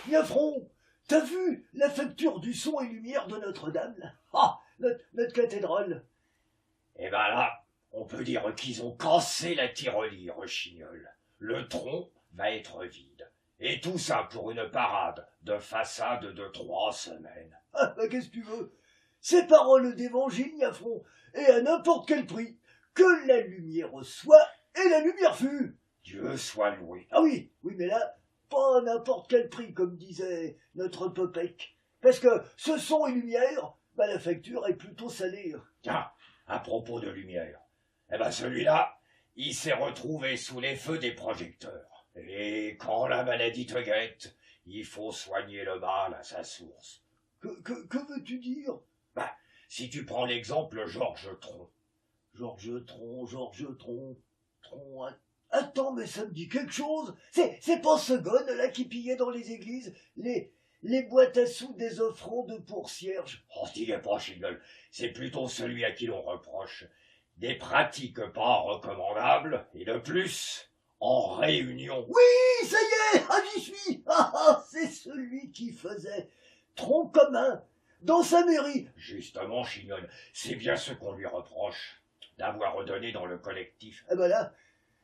Niafron, t'as vu la facture du son et lumière de Notre-Dame, là? Ah, notre cathédrale. Eh ben là, on peut dire qu'ils ont cassé la tirelire, Chignol. Le tronc va être vide. Et tout ça pour une parade de façade de 3 semaines. Ah, bah qu'est-ce que tu veux? Ces paroles d'évangile, Niafron, et à n'importe quel prix, que la lumière soit et la lumière fut. Dieu soit loué. Ah oui, mais là, pas à n'importe quel prix, comme disait notre Popek. Parce que ce son et lumière, bah la facture est plutôt salée. Tiens, à propos de lumière, eh ben celui-là, il s'est retrouvé sous les feux des projecteurs. Et quand la maladie te guette, il faut soigner le mal à sa source. Que veux-tu dire? Bah, si tu prends l'exemple Georges Tron. Georges Tron. Attends, mais ça me dit quelque chose. C'est pas ce gars-là qui pillait dans les églises les boîtes à sous des offrandes pour cierges. Oh, dis pas, Chignol, c'est plutôt celui à qui l'on reproche des pratiques pas recommandables, et de plus, en réunion. Oui, ça y est, j'y suis. C'est celui qui faisait tronc commun dans sa mairie. Justement, Chignol, c'est bien ce qu'on lui reproche, d'avoir redonné dans le collectif. Ah ben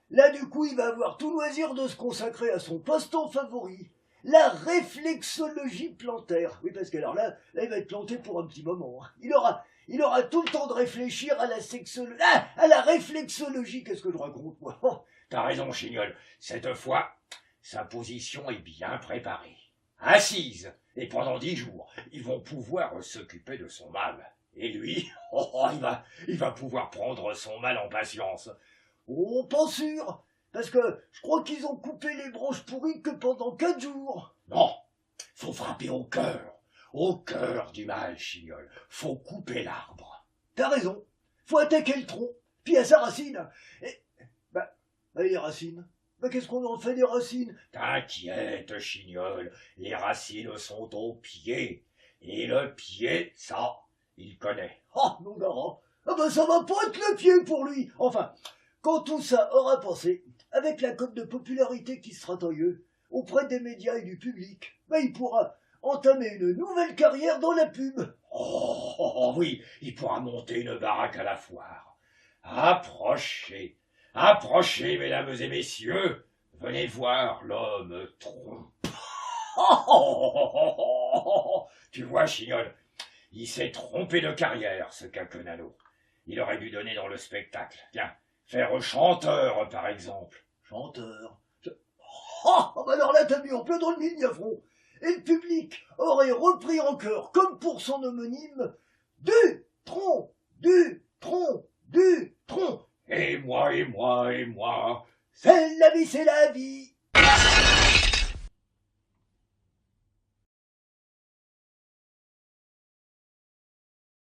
là, du coup, il va avoir tout loisir de se consacrer à son passe-temps favori, la réflexologie plantaire. Oui, parce que alors là, il va être planté pour un petit moment. Il aura tout le temps de réfléchir à la réflexologie. Qu'est-ce que je raconte, moi? T'as raison, Chignol. Cette fois, sa position est bien préparée. Assise, et pendant 10 jours, ils vont pouvoir s'occuper de son mal. Et lui, il va pouvoir prendre son mal en patience. Oh, pas sûr, parce que je crois qu'ils ont coupé les branches pourries que pendant 4 jours. Non, faut frapper au cœur du mal, Chignol. Faut couper l'arbre. T'as raison, faut attaquer le tronc, puis à sa racine. Et, les racines, qu'est-ce qu'on en fait des racines? T'inquiète, Chignol, les racines sont aux pieds. Et le pied, ça, il connaît. Ah, non, Gara, ça va pas être le pied pour lui. Enfin, quand tout ça aura passé, avec la cote de popularité qui sera en eux, auprès des médias et du public, il pourra entamer une nouvelle carrière dans la pub. Oh oui, il pourra monter une baraque à la foire. Approchez, mesdames et messieurs, venez voir l'homme tronc. Tu vois, Chignol, il s'est trompé de carrière, ce Caquenalo. Il aurait dû donner dans le spectacle. Tiens, faire chanteur, par exemple. Chanteur? Alors là, t'as mis en plein dans le mille, Niafron. Et le public aurait repris en chœur, comme pour son homonyme, du tronc. Et moi. C'est la vie.